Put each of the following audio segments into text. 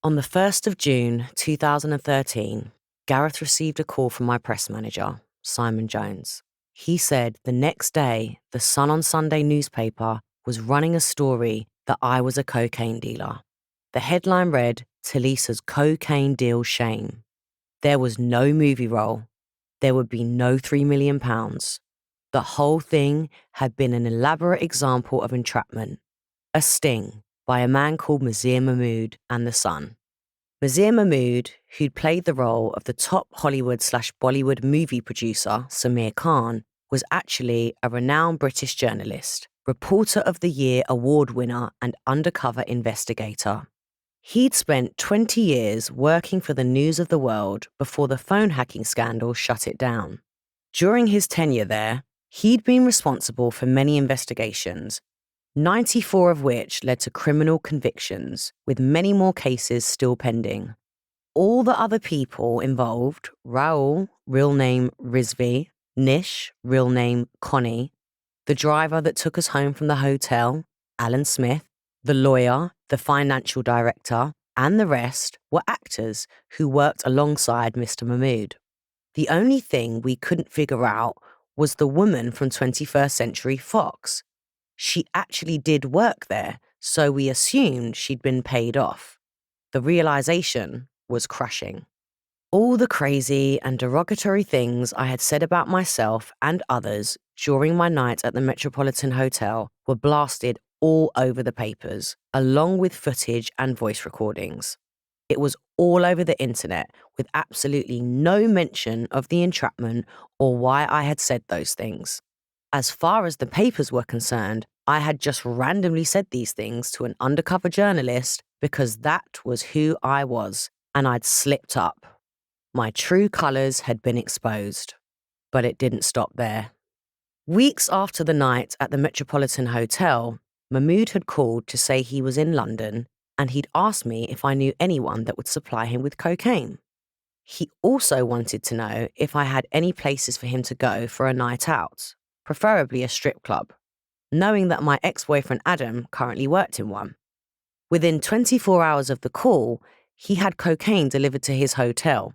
On the 1st of June 2013, Gareth received a call from my press manager, Simon Jones. He said the next day, the Sun on Sunday newspaper was running a story that I was a cocaine dealer. The headline read, "Tulisa's cocaine deal shame." There was no movie role. There would be no £3 million. The whole thing had been an elaborate example of entrapment, a sting by a man called Mazher Mahmood and the Sun. Mazher Mahmood, who'd played the role of the top Hollywood/Bollywood movie producer, Samir Khan, was actually a renowned British journalist, Reporter of the Year award winner and undercover investigator. He'd spent 20 years working for the News of the World before the phone hacking scandal shut it down. During his tenure there, he'd been responsible for many investigations, 94 of which led to criminal convictions, with many more cases still pending. All the other people involved, Raoul, real name Rizvi, Nish, real name Connie, the driver that took us home from the hotel, Alan Smith, the lawyer, the financial director, and the rest were actors who worked alongside Mr. Mahmood. The only thing we couldn't figure out was the woman from 21st Century Fox. She actually did work there, so we assumed she'd been paid off. The realization was crushing. All the crazy and derogatory things I had said about myself and others during my night at the Metropolitan Hotel were blasted all over the papers, along with footage and voice recordings. It was all over the internet, with absolutely no mention of the entrapment or why I had said those things. As far as the papers were concerned, I had just randomly said these things to an undercover journalist because that was who I was, and I'd slipped up. My true colours had been exposed. But it didn't stop there. Weeks after the night at the Metropolitan Hotel, Mahmood had called to say he was in London, and he'd asked me if I knew anyone that would supply him with cocaine. He also wanted to know if I had any places for him to go for a night out, preferably a strip club, knowing that my ex-boyfriend Adam currently worked in one. Within 24 hours of the call, he had cocaine delivered to his hotel.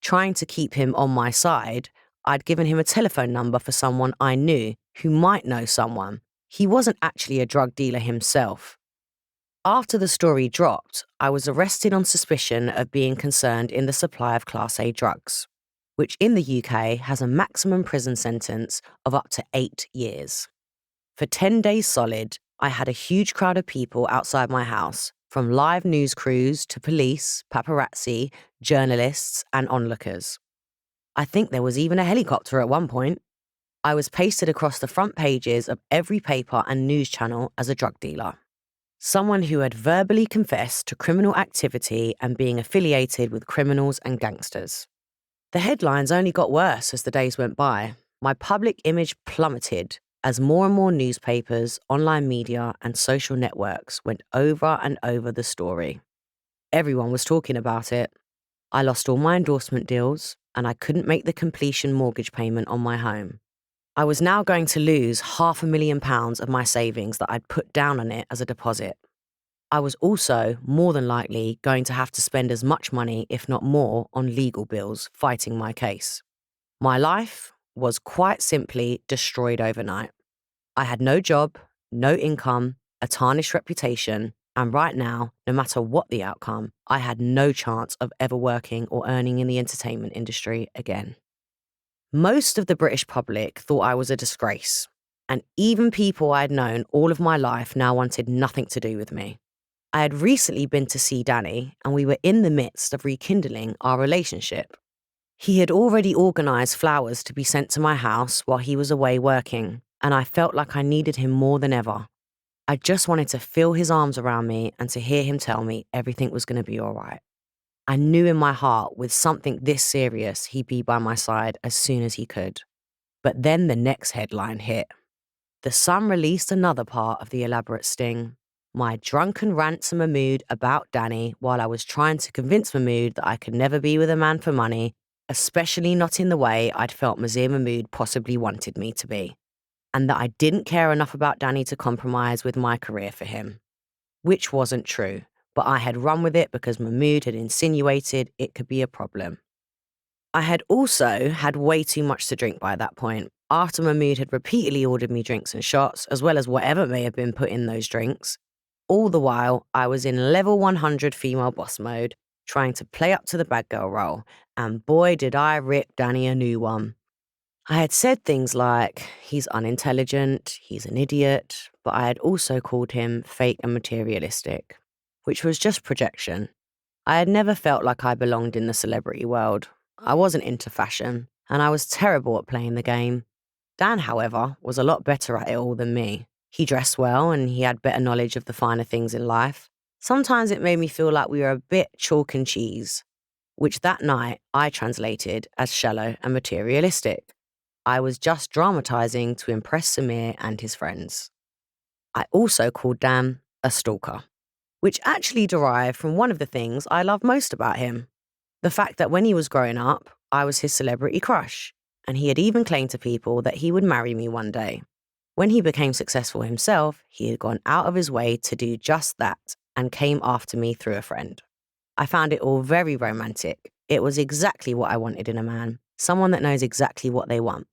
Trying to keep him on my side, I'd given him a telephone number for someone I knew who might know someone. He wasn't actually a drug dealer himself. After the story dropped, I was arrested on suspicion of being concerned in the supply of Class A drugs, which in the UK has a maximum prison sentence of up to 8 years. For 10 days solid, I had a huge crowd of people outside my house, from live news crews to police, paparazzi, journalists, and onlookers. I think there was even a helicopter at one point. I was pasted across the front pages of every paper and news channel as a drug dealer. Someone who had verbally confessed to criminal activity and being affiliated with criminals and gangsters. The headlines only got worse as the days went by. My public image plummeted as more and more newspapers, online media, and social networks went over and over the story. Everyone was talking about it. I lost all my endorsement deals, and I couldn't make the completion mortgage payment on my home. I was now going to lose £500,000 of my savings that I'd put down on it as a deposit. I was also, more than likely, going to have to spend as much money, if not more, on legal bills fighting my case. My life was quite simply destroyed overnight. I had no job, no income, a tarnished reputation, and right now, no matter what the outcome, I had no chance of ever working or earning in the entertainment industry again. Most of the British public thought I was a disgrace, and even people I'd known all of my life now wanted nothing to do with me. I had recently been to see Danny, and we were in the midst of rekindling our relationship. He had already organised flowers to be sent to my house while he was away working, and I felt like I needed him more than ever. I just wanted to feel his arms around me and to hear him tell me everything was going to be all right. I knew in my heart with something this serious he'd be by my side as soon as he could. But then the next headline hit. The Sun released another part of the elaborate sting. My drunken rant to Mahmood about Danny while I was trying to convince Mahmood that I could never be with a man for money, especially not in the way I'd felt Mazher Mahmood possibly wanted me to be, and that I didn't care enough about Danny to compromise with my career for him. Which wasn't true, but I had run with it because Mahmood had insinuated it could be a problem. I had also had way too much to drink by that point, after Mahmood had repeatedly ordered me drinks and shots, as well as whatever may have been put in those drinks. All the while, I was in level 100 female boss mode, trying to play up to the bad girl role, and boy did I rip Danny a new one. I had said things like, he's unintelligent, he's an idiot, but I had also called him fake and materialistic, which was just projection. I had never felt like I belonged in the celebrity world. I wasn't into fashion, and I was terrible at playing the game. Dan, however, was a lot better at it all than me. He dressed well, and he had better knowledge of the finer things in life. Sometimes it made me feel like we were a bit chalk and cheese, which that night I translated as shallow and materialistic. I was just dramatizing to impress Samir and his friends. I also called Dan a stalker, which actually derived from one of the things I love most about him. The fact that when he was growing up, I was his celebrity crush, and he had even claimed to people that he would marry me one day. When he became successful himself, he had gone out of his way to do just that and came after me through a friend. I found it all very romantic. It was exactly what I wanted in a man, someone that knows exactly what they want.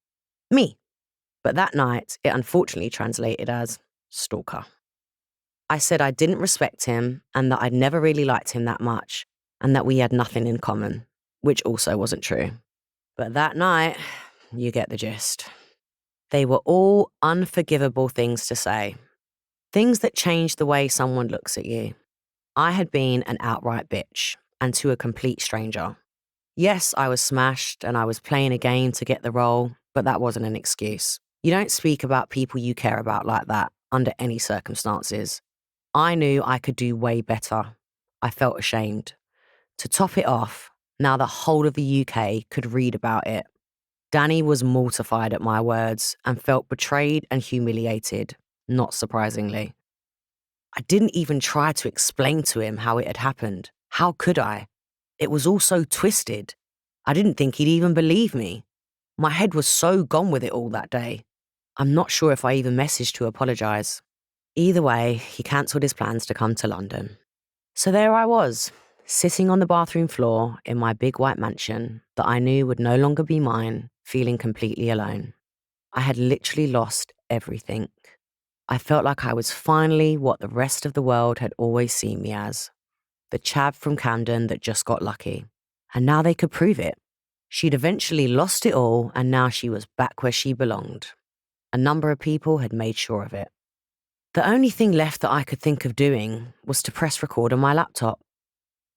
Me. But that night, it unfortunately translated as stalker. I said I didn't respect him and that I'd never really liked him that much and that we had nothing in common, which also wasn't true. But that night, you get the gist. They were all unforgivable things to say. Things that change the way someone looks at you. I had been an outright bitch, and to a complete stranger. Yes, I was smashed and I was playing a game to get the role, but that wasn't an excuse. You don't speak about people you care about like that under any circumstances. I knew I could do way better. I felt ashamed. To top it off, now the whole of the UK could read about it. Danny was mortified at my words and felt betrayed and humiliated, not surprisingly. I didn't even try to explain to him how it had happened. How could I? It was all so twisted. I didn't think he'd even believe me. My head was so gone with it all that day. I'm not sure if I even messaged to apologise. Either way, he cancelled his plans to come to London. So there I was, sitting on the bathroom floor in my big white mansion that I knew would no longer be mine, feeling completely alone. I had literally lost everything. I felt like I was finally what the rest of the world had always seen me as. The chav from Camden that just got lucky. And now they could prove it. She'd eventually lost it all and now she was back where she belonged. A number of people had made sure of it. The only thing left that I could think of doing was to press record on my laptop.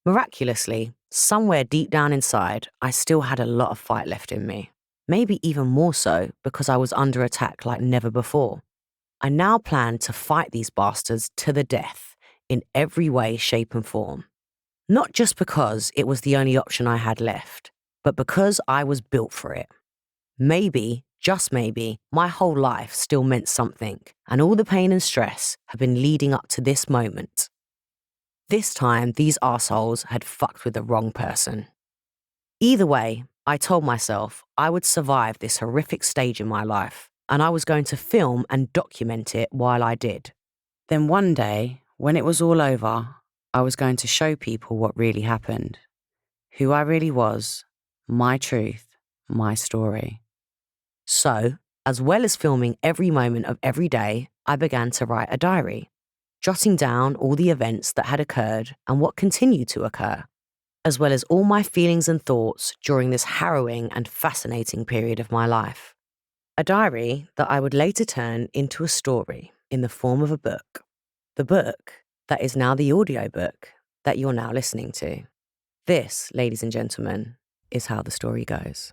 Miraculously, somewhere deep down inside, I still had a lot of fight left in me. Maybe even more so because I was under attack like never before. I now planned to fight these bastards to the death in every way, shape and form. Not just because it was the only option I had left, but because I was built for it. Maybe, just maybe, my whole life still meant something, and all the pain and stress had been leading up to this moment. This time, these arseholes had fucked with the wrong person. Either way, I told myself I would survive this horrific stage in my life, and I was going to film and document it while I did. Then one day, when it was all over, I was going to show people what really happened. Who I really was, my truth, my story. So, as well as filming every moment of every day, I began to write a diary, jotting down all the events that had occurred and what continued to occur, as well as all my feelings and thoughts during this harrowing and fascinating period of my life. A diary that I would later turn into a story in the form of a book. The book that is now the audiobook that you're now listening to. This, ladies and gentlemen, is how the story goes.